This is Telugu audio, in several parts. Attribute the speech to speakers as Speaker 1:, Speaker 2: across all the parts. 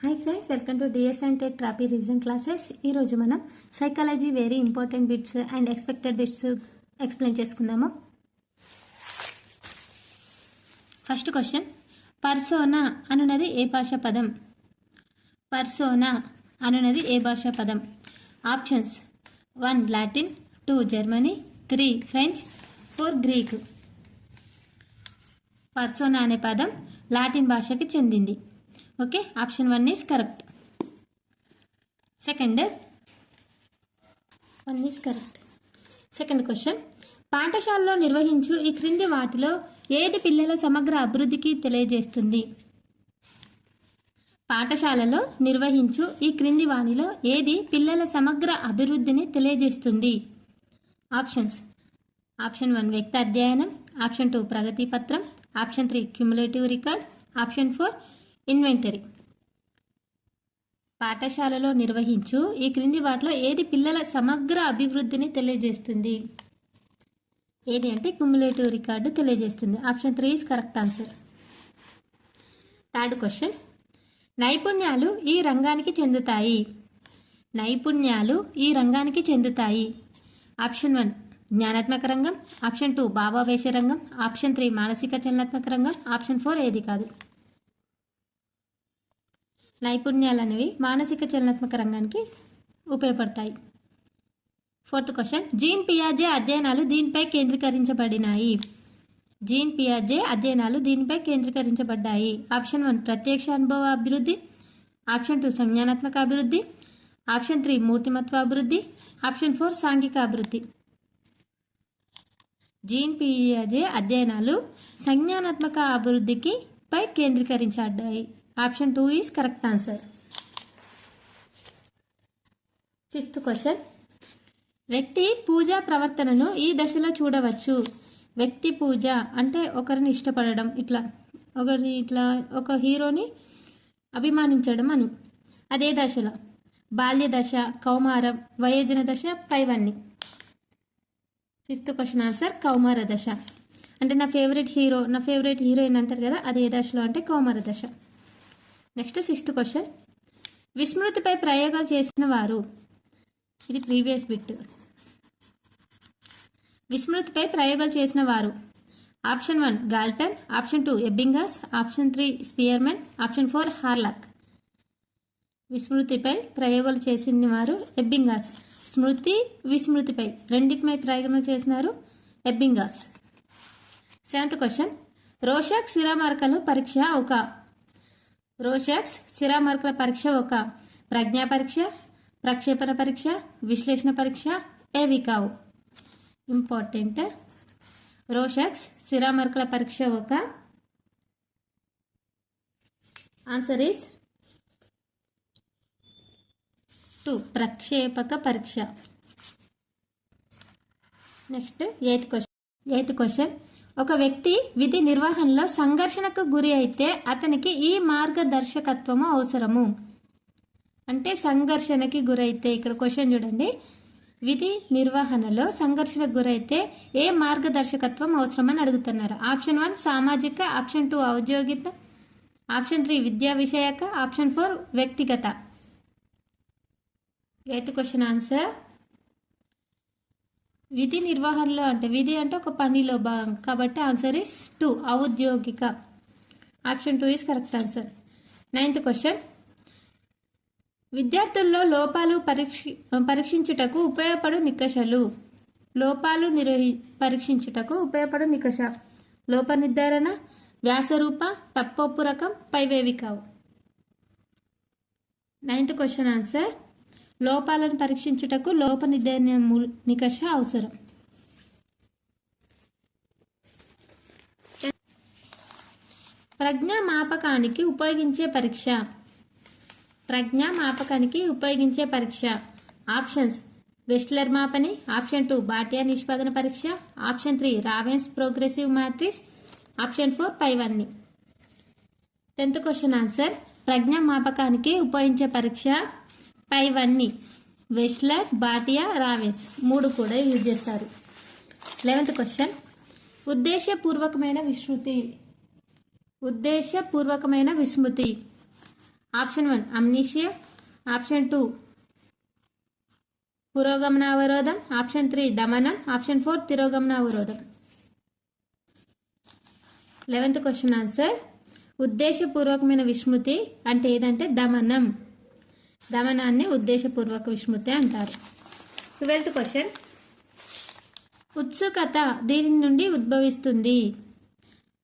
Speaker 1: Hi friends, welcome to D S and tech trophy revision classes. ఈరోజు మనం psychology very important bits and expected bits explain చేసుకుందాము. ఫస్ట్ క్వశ్చన్, పర్సోనా అనున్నది ఏ భాషా పదం? పర్సోనా అనున్నది ఏ భాషా పదం? Options: 1 Latin, 2 Germany, 3 French, 4 Greek. పర్సోనా అనే పదం లాటిన్ భాషకి చెందింది. Okay, option 1 is correct. Second question, పాఠశాలలో నిర్వహించు ఈ క్రింది వాటిలో ఏది పిల్లల సమగ్ర అభివృద్ధికి తెలియజేస్తుంది? పాఠశాలలో నిర్వహించు ఈ క్రింది వానిలో ఏది పిల్లల సమగ్ర అభివృద్ధిని తెలియజేస్తుంది? ఆప్షన్స్: ఆప్షన్ 1 వ్యక్తి అధ్యయనం, ఆప్షన్ 2 ప్రగతి పత్రం, option 3 cumulative record, option 4 inventory. పాఠశాలలో నిర్వహించు ఈ క్రింది వాటిలో ఏది పిల్లల సమగ్ర అభివృద్ధిని తెలియజేస్తుంది? ఏది అంటే క్యుములేటివ్ రికార్డు తెలియజేస్తుంది. Option 3 is correct answer. Third question, నైపుణ్యాలు ఈ రంగానికి చెందుతాయి. నైపుణ్యాలు ఈ రంగానికి చెందుతాయి. ఆప్షన్ 1 జ్ఞానాత్మక రంగం, ఆప్షన్ 2 భావావేశ రంగం, ఆప్షన్ 3 మానసిక చలనాత్మక రంగం, ఆప్షన్ 4 ఏది కాదు. నైపుణ్యాలు అనేవి మానసిక చలనాత్మక రంగానికి ఉపయోగపడతాయి. ఫోర్త్ క్వశ్చన్, జీన్ పియాజే అధ్యయనాలు దీనిపై కేంద్రీకరించబడినాయి. జీన్ పియాజే అధ్యయనాలు దీనిపై కేంద్రీకరించబడ్డాయి. ఆప్షన్ 1 ప్రత్యక్ష అనుభవ అభివృద్ధి, ఆప్షన్ 2 సంజ్ఞానాత్మక అభివృద్ధి, ఆప్షన్ 3 మూర్తిమత్వ అభివృద్ధి, ఆప్షన్ 4 సాంఘిక అభివృద్ధి. జీన్ పియాజే అధ్యయనాలు సంజ్ఞానాత్మక అభివృద్ధికి పై కేంద్రీకరించబడ్డాయి. Option 2 is correct answer. Fifth question, వ్యక్తి పూజా ప్రవర్తనను ఈ దశలో చూడవచ్చు. వ్యక్తి పూజ అంటే ఒకరిని ఇష్టపడడం, ఒక హీరోని అభిమానించడం అని. అదే దశలో? బాల్య దశ, కౌమారం, వయోజన దశ, పైవన్నీ. ఫిఫ్త్ క్వశ్చన్ ఆన్సర్ కౌమార దశ. అంటే నా ఫేవరెట్ హీరో, నా ఫేవరెట్ హీరోయిన్ అంటారు కదా, అదే దశలో అంటే కౌమార దశ. నెక్స్ట్ సిక్స్త్ క్వశ్చన్, విస్మృతిపై ప్రయోగాలు చేసిన వారు. ఇది ప్రీవియస్ బిట్. విస్మృతిపై ప్రయోగాలు చేసిన వారు. Option 1 Galton, option 2 Ebbinghaus, option 3 Spearman, option 4 Hurlock. విస్మృతిపై ప్రయోగాలు చేసిన వారు ఎబ్బింగాస్. స్మృతి, విస్మృతిపై రెండింటిపై ప్రయోగాలు చేసినారు ఎబ్బింగాస్. సెవెంత్ క్వశ్చన్, రోషక్ సిరామర్కల పరీక్ష ఒక. రోషక్స్ సిరామర్కల పరీక్ష ఒక ప్రజ్ఞా పరీక్ష, ప్రక్షేపణ పరీక్ష, విశ్లేషణ పరీక్ష, ఏవి కావు. ఇంపార్టెంట్. రోషక్స్ సిరామర్కల పరీక్ష ఒక. ఆన్సర్ ఈస్ 2 ప్రక్షేపక పరీక్ష. నెక్స్ట్ ఎయిత్ క్వశ్చన్, ఒక వ్యక్తి విధి నిర్వహణలో సంఘర్షణకు గురి అయితే అతనికి ఈ మార్గదర్శకత్వము అవసరము. అంటే సంఘర్షణకి గురైతే, ఇక్కడ క్వశ్చన్ చూడండి, విధి నిర్వహణలో సంఘర్షణకు గురైతే ఏ మార్గదర్శకత్వం అవసరమని అడుగుతున్నారు. ఆప్షన్ 1 సామాజిక, ఆప్షన్ 2 ఔద్యోగిక, ఆప్షన్ 3 విద్యా విషయక, ఆప్షన్ 4 వ్యక్తిగత. ఎయిత్ క్వశ్చన్ ఆన్సర్ విధి నిర్వహణలో అంటే విధి అంటే ఒక పనిలో భాగం కాబట్టి ఆన్సర్ ఇస్ 2 ఔద్యోగిక. Option 2 is correct answer. Ninth question, విద్యార్థుల్లో లోపాలు పరీక్షించుటకు ఉపయోగపడు నికషాలు. లోపాలు పరీక్షించుటకు ఉపయోగపడు నికష. లోప నిర్ధారణ, వ్యాసరూప, తప్పొప్పు రకం, పైవేవి కావు. నైన్త్ క్వశ్చన్ ఆన్సర్ లోపాలను పరీక్షించుటకు లోప నిర్ధారణ నికష అవసరం. ప్రజ్ఞా మాపకానికి ఉపయోగించే పరీక్ష. ప్రజ్ఞా మాపకానికి ఉపయోగించే పరీక్ష. ఆప్షన్స్: వెస్ట్లర్ మాపని, ఆప్షన్ 2 బాటియా నిష్పాదన పరీక్ష, option 3 ravens progressive matrix, option 4 పైవన్నీ. 10th క్వశ్చన్ ఆన్సర్ ప్రజ్ఞా మాపకానికి ఉపయోగించే పరీక్ష పైవన్నీ. వెస్ట్లర్, బాటియా, రావెన్స్ 3 కూడా యూజ్ చేస్తారు. 11th క్వశ్చన్, ఉద్దేశపూర్వకమైన విస్మృతి. ఆప్షన్ 1 అమ్నీషియా, ఆప్షన్ 2 పురోగమన అవరోధం, ఆప్షన్ 3 దమనం, ఆప్షన్ 4 తిరోగమన అవరోధం. 11th క్వశ్చన్ ఆన్సర్ ఉద్దేశపూర్వకమైన విస్మృతి అంటే ఏదంటే దమనం. దమనాన్ని ఉద్దేశపూర్వక విస్మృతి అంటారు. 12th క్వశ్చన్ ఉత్సుకత దీని నుండి ఉద్భవిస్తుంది.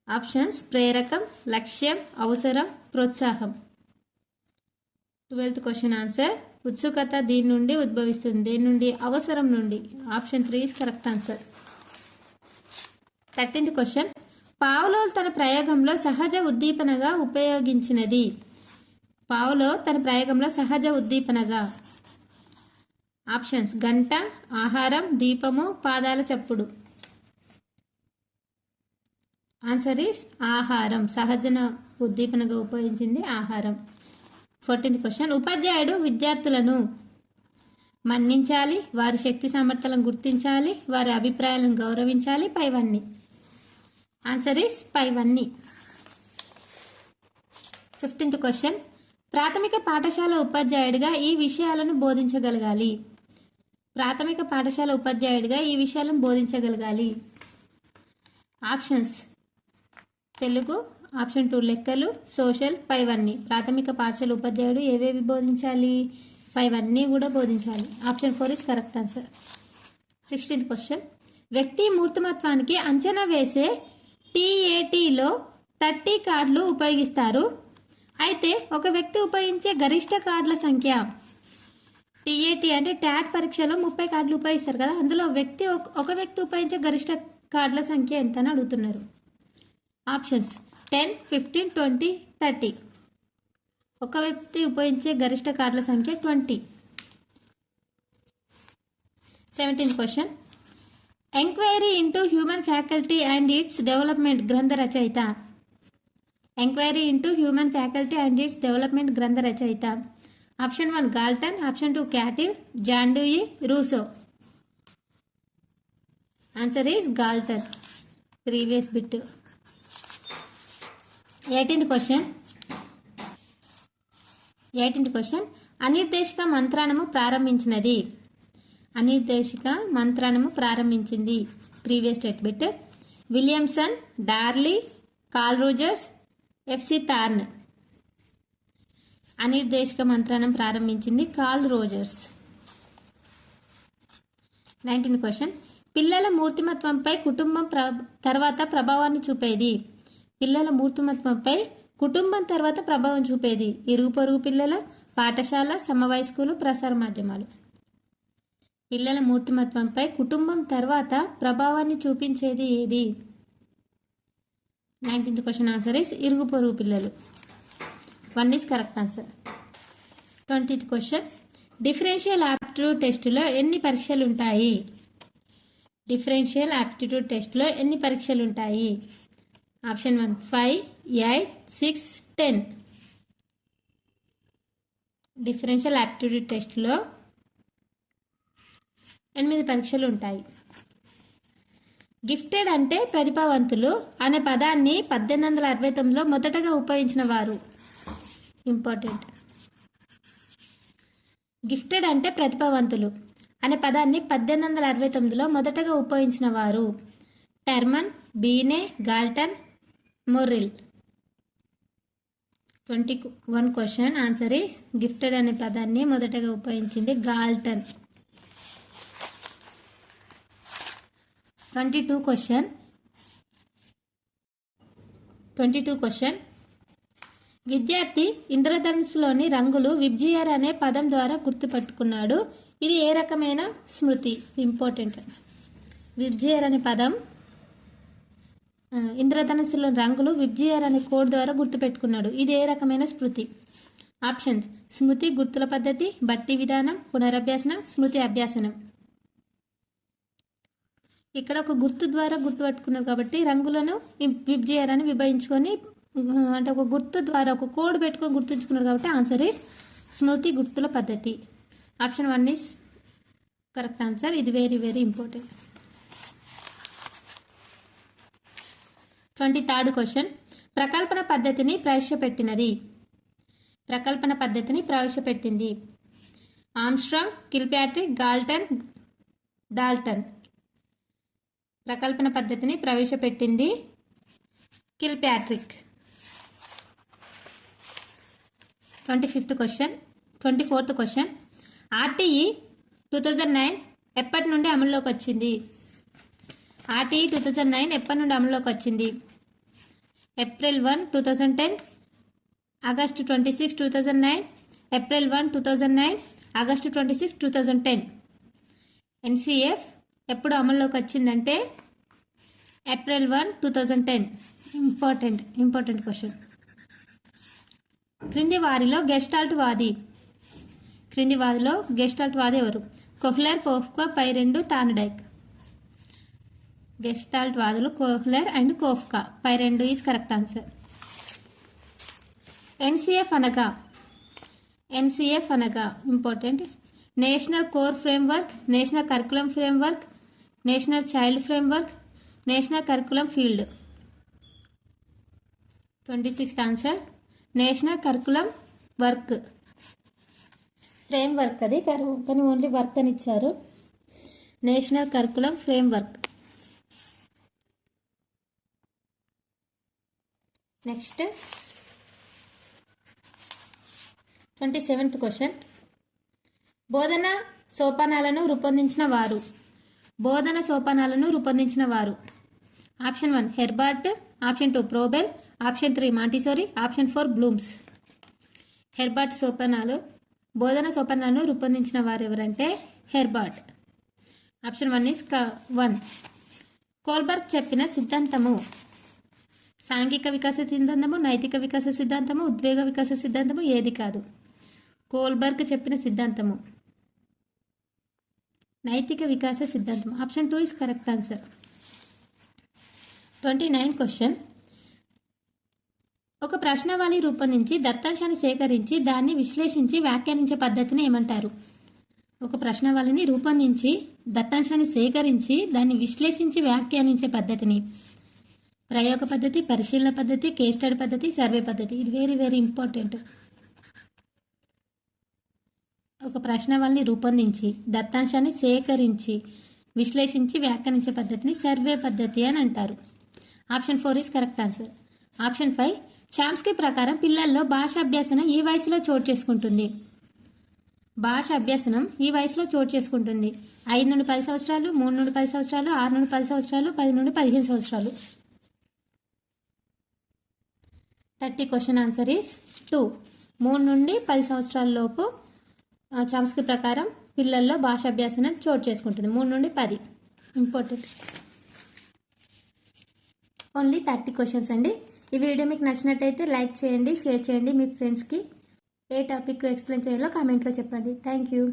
Speaker 1: ఆప్షన్స్ ప్రేరకం, లక్ష్యం, అవసరం, ప్రోత్సాహం. 12th క్వశ్చన్ ఆన్సర్ ఉత్సుకత దీని నుండి ఉద్భవిస్తుంది. దేని నుండి? అవసరం నుండి. Option 3 is correct answer. 13th question Pavlov తన ప్రయోగంలో సహజ ఉద్దీపనగా ఉపయోగించినది. పావ్లోవ్ తన ప్రయోగంలో సహజ ఉద్దీపనగా ఆప్షన్స్ గంట, ఆహారం, దీపము, పాదాల చప్పుడు. ఆన్సర్ ఈస్ ఆహారం. సహజన ఉద్దీపనగా ఉపయోగించింది ఆహారం. 14th క్వశ్చన్ ఉపాధ్యాయుడు విద్యార్థులను మన్నించాలి, వారి శక్తి సామర్థ్యాలను గుర్తించాలి, వారి అభిప్రాయాలను గౌరవించాలి, పైవన్నీ. ఆన్సర్ ఈస్ పైవన్నీ. 15th క్వశ్చన్ ప్రాథమిక పాఠశాల ఉపాధ్యాయుడిగా ఈ విషయాలను బోధించగలగాలి. ప్రాథమిక పాఠశాల ఉపాధ్యాయుడిగా ఈ విషయాలను బోధించగలగాలి. ఆప్షన్స్ తెలుగు, ఆప్షన్ 2 లెక్కలు, సోషల్, పైవన్నీ. ప్రాథమిక పాఠశాల ఉపాధ్యాయుడు ఏవేవి బోధించాలి? పైవన్నీ కూడా బోధించాలి. Option 4 is correct answer. 16th question వ్యక్తి మూర్తిమత్వానికి అంచనా వేసే TATలో 30 కార్డులు ఉపయోగిస్తారు. అయితే ఒక వ్యక్తి ఉపయోగించే గరిష్ట కార్డుల సంఖ్య. TAT అంటే ట్యాట్ పరీక్షలో 30 కార్డులు ఉపయోగిస్తారు కదా, అందులో ఒక వ్యక్తి ఉపయోగించే గరిష్ట కార్డుల సంఖ్య ఎంత అని అడుగుతున్నారు. ఆప్షన్స్ 10, 15, 20, 30. ఒక వ్యక్తి ఉపయోగించే గరిష్ట కార్డుల సంఖ్య 20. 17th question enquiry into human faculty and its development గ్రంథ రచయిత. Enquiry into human faculty and its development గ్రంథ రచయిత. Option 1 Galton, option 2 Cattell, John Dewey, Rousseau. Answer is Galton. Previous bit. 18th question అనిర్దేశిక మంత్రాణము ప్రారంభించినది. అనిర్దేశిక మంత్రాణము ప్రారంభించింది. Previous state bit. Williamson, Darley, Carl Rogers, FC Thorne. అనిర్దేశిక మంత్రాణం ప్రారంభించింది కార్ల్ రోజర్స్. 19th క్వశ్చన్ పిల్లల మూర్తిమత్వంపై కుటుంబం తర్వాత ప్రభావాన్ని చూపేది. పిల్లల మూర్తిమత్వంపై కుటుంబం తర్వాత ప్రభావం చూపేది. ఇరుగు పొరుగు పిల్లల, పాఠశాల, సమవయస్కులు, ప్రసార మాధ్యమాలు. పిల్లల మూర్తిమత్వంపై కుటుంబం తర్వాత ప్రభావాన్ని చూపించేది ఏది? 19th క్వశ్చన్ ఆన్సర్ ఇస్ ఇరుగు పొరుగు పిల్లలు. 1 is correct answer. 20th question differential aptitude టెస్టులో ఎన్ని పరీక్షలు ఉంటాయి? డిఫరెన్షియల్ ఆప్టిట్యూడ్ టెస్టులో ఎన్ని పరీక్షలు ఉంటాయి? ఆప్షన్ 1 5, 8, 6, 10. డిఫరెన్షియల్ ఆప్టిట్యూడ్ టెస్టులో 8 పరీక్షలు ఉంటాయి. గిఫ్టెడ్ అంటే ప్రతిభావంతులు అనే పదాన్ని 1869లో మొదటగా ఉపయోగించిన వారు. ఇంపార్టెంట్. గిఫ్టెడ్ అంటే ప్రతిభావంతులు అనే పదాన్ని 1869లో మొదటగా ఉపయోగించిన వారు. Terman, Binet, Galton, Merrill. 21 question answer is gifted అనే పదాన్ని మొదటగా ఉపయోగించింది గాల్టన్. 22 క్వశ్చన్ విద్యార్థి ఇంద్రధనుస్సులోని రంగులు విబ్జియర్ అనే పదం ద్వారా గుర్తుపట్టుకున్నాడు. ఇది ఏ రకమైన స్మృతి? ఇంపార్టెంట్. విబ్జియర్ అనే పదం ఇంద్రధనుస్సులోని రంగులు విబ్జియర్ అనే కోడ్ ద్వారా గుర్తుపెట్టుకున్నాడు. ఇది ఏ రకమైన స్మృతి? ఆప్షన్స్ స్మృతి గుర్తుల పద్ధతి, బట్టి విధానం, పునరభ్యాసనం, స్మృతి అభ్యాసనం. ఇక్కడ ఒక గుర్తు ద్వారా గుర్తుపట్టుకున్నారు కాబట్టి రంగులను విబ్జియర్ అని విభజించుకొని అంటే ఒక గుర్తు ద్వారా ఒక కోడ్ పెట్టుకొని గుర్తుంచుకున్నారు కాబట్టి ఆన్సర్ ఈస్ స్మృతి గుర్తుల పద్ధతి. Option 1 is correct answer. ఇది very very important. 23rd question ప్రకల్పన పద్ధతిని ప్రవేశపెట్టినది. ప్రకల్పన పద్ధతిని ప్రవేశపెట్టింది? Armstrong, Kilpatrick, Galton, Dalton. ప్రకల్పన పద్ధతిని ప్రవేశపెట్టింది కిల్పాట్రిక్. 24th question. ఆర్టీఈ 2009 ఎప్పటి నుండి అమల్లోకి వచ్చింది? ఆర్టీఈ 2009 ఎప్పటి నుండి అమల్లోకి వచ్చింది? April 1, 2010, August 26, 2009, April 1, 2009, August 26, 2010. NCF ఎప్పుడు అమల్లోకి వచ్చిందంటే ఏప్రిల్ 1, 2010. Important question. క్రింది వారిలో గెస్టాల్ట్ వాది ఎవరు? కొహ్లర్, కోఫ్కా, పైరెండు, తార్నడైక్. గెస్టాల్ట్ వాదులు కోహ్లర్ అండ్ కోఫ్కా. పైరెండు ఈజ్ కరెక్ట్ ఆన్సర్. ఎన్సిఎఫ్ అనగా important. National core framework, national curriculum framework, national child framework, national curriculum field. 26th answer national curriculum work. Framework అది కానీ ఓన్లీ వర్క్ అని ఇచ్చారు. National curriculum framework. Next 27th question. బోధన సోపానాలను రూపొందించిన వారు. Option 1 Herbart, option 2 Froebel, option 3 Montessori, option 4 Bloom's. బోధన సోపానాలను రూపొందించిన వారు ఎవరంటే హెర్బర్ట్. Option 1 is 1. కోల్బర్గ్ చెప్పిన సిద్ధాంతము. సాంఘిక వికాస సిద్ధాంతము, నైతిక వికాస సిద్ధాంతము, ఉద్వేగ వికాస సిద్ధాంతము ఏది కాదు? కోల్బర్గ్ చెప్పిన సిద్ధాంతము నైతిక వికాస సిద్ధాంతం. Option 2 is correct answer. 29th question. ఒక ప్రశ్నావళి రూపొందించి దత్తాంశాన్ని సేకరించి దాన్ని విశ్లేషించి వ్యాఖ్యానించే పద్ధతిని ఏమంటారు? ఒక ప్రశ్నావళిని రూపొందించి దత్తాంశాన్ని సేకరించి దాన్ని విశ్లేషించి వ్యాఖ్యానించే పద్ధతిని ప్రయోగ పద్ధతి, పరిశీలన పద్ధతి, కేస్ స్టడీ పద్ధతి, సర్వే పద్ధతి. ఇది వెరీ ఇంపార్టెంట్. ఒక ప్రశ్నావళిని రూపొందించి దత్తాంశాన్ని సేకరించి విశ్లేషించి వ్యాఖ్యానించే పద్ధతిని సర్వే పద్ధతి అని అంటారు. Option 4 is correct answer. Option 5 Chomsky ప్రకారం పిల్లల్లో భాష అభ్యాసనం ఈ వయసులో చోటు చేసుకుంటుంది. 5 నుండి 10 సంవత్సరాలు, 3 నుండి 10 సంవత్సరాలు, 6 నుండి 10 సంవత్సరాలు, 10 నుండి 15 సంవత్సరాలు. 30 క్వశ్చన్ ఆన్సర్ ఈస్ 2. 3 నుండి 10 సంవత్సరాల లోపు చామ్స్కీ ప్రకారం పిల్లల్లో భాషాభ్యాసనం చోటు చేసుకుంటుంది. 3 నుండి 10. ఇంపార్టెంట్. ఓన్లీ 30 క్వశ్చన్స్ అండి. ఈ వీడియో మీకు నచ్చినట్టయితే లైక్ చేయండి, షేర్ చేయండి. మీ ఫ్రెండ్స్కి ఏ టాపిక్ ఎక్స్ప్లెయిన్ చేయాలో కామెంట్లో చెప్పండి. Thank you.